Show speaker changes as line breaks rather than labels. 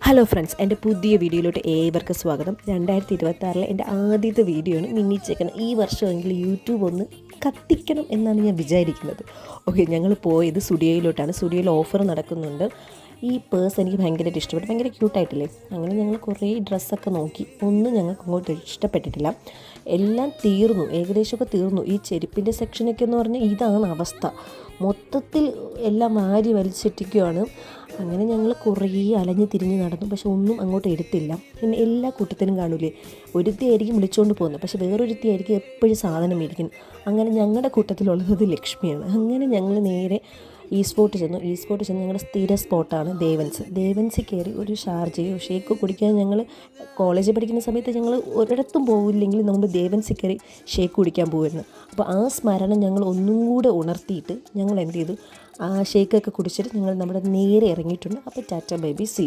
Hello friends, എൻ്റെ പുതിയ വീഡിയോയിലോട്ട് ഏവർക്കും സ്വാഗതം. 2026 എൻ്റെ ആദ്യത്തെ വീഡിയോ ആണ് മിന്നിച്ചേക്കണം. ഈ വർഷമെങ്കിലും യൂട്യൂബ് ഒന്ന് കത്തിക്കണം എന്നാണ് ഞാൻ വിചാരിക്കുന്നത്. ഓക്കെ, ഞങ്ങൾ പോയത് സ്റ്റുഡിയോയിലോട്ടാണ്. സ്റ്റുഡിയോയിൽ ഓഫർ നടക്കുന്നുണ്ട്. ഈ പേഴ്സ് എനിക്ക് ഭയങ്കരമായിട്ട് ഇഷ്ടപ്പെട്ടു. ഭയങ്കര ക്യൂട്ടായിട്ടില്ലേ? അങ്ങനെ ഞങ്ങൾ കുറേ ഡ്രസ്സൊക്കെ നോക്കി. ഒന്നും ഞങ്ങൾക്ക് അങ്ങോട്ട് ഇഷ്ടപ്പെട്ടിട്ടില്ല. എല്ലാം തീർന്നു, ഏകദേശമൊക്കെ തീർന്നു. ഈ ചെരുപ്പിൻ്റെ സെക്ഷനൊക്കെ എന്ന് പറഞ്ഞാൽ ഇതാണ് അവസ്ഥ. മൊത്തത്തിൽ എല്ലാം വാരി വലിച്ചിട്ടിക്കുകയാണ്. അങ്ങനെ ഞങ്ങൾ കുറേ അലഞ്ഞ് തിരിഞ്ഞ് നടന്നു, പക്ഷെ ഒന്നും അങ്ങോട്ട് എടുത്തില്ല. പിന്നെ എല്ലാ കൂട്ടത്തിനും കാണൂലേ, ഒരുത്തിയായിരിക്കും വിളിച്ചുകൊണ്ട് പോകുന്നത്, പക്ഷെ വേറൊരുത്തിയായിരിക്കും എപ്പോഴും സാധനം മേടിക്കുന്നത്. അങ്ങനെ ഞങ്ങളുടെ കൂട്ടത്തിലുള്ളത് ലക്ഷ്മിയാണ്. അങ്ങനെ ഞങ്ങൾ നേരെ ഈസ്റ്റ് ഫോർട്ട് ചെന്നു. ഞങ്ങളുടെ സ്ഥിര സ്പോട്ടാണ് ദേവൻസിൽ കയറി ഒരു ഷാർജയോ ഷേക്കോ കുടിക്കാൻ. ഞങ്ങൾ കോളേജിൽ പഠിക്കുന്ന സമയത്ത് ഞങ്ങൾ ഒരിടത്തും പോകില്ലെങ്കിൽ നമ്മൾ ദേവൻസിൽ കയറി ഷേക്ക് കുടിക്കാൻ പോകുമായിരുന്നു. അപ്പോൾ ആ സ്മരണം ഞങ്ങൾ ഒന്നും കൂടെ ഉണർത്തിയിട്ട് ഞങ്ങൾ എന്ത് ചെയ്തു, ആ ഷേക്കൊക്കെ കുടിച്ചിട്ട് ഞങ്ങൾ നമ്മുടെ നേരെ ഇറങ്ങിയിട്ടുണ്ട്. അപ്പോൾ ടാറ്റ ബൈ ബൈ, സീ.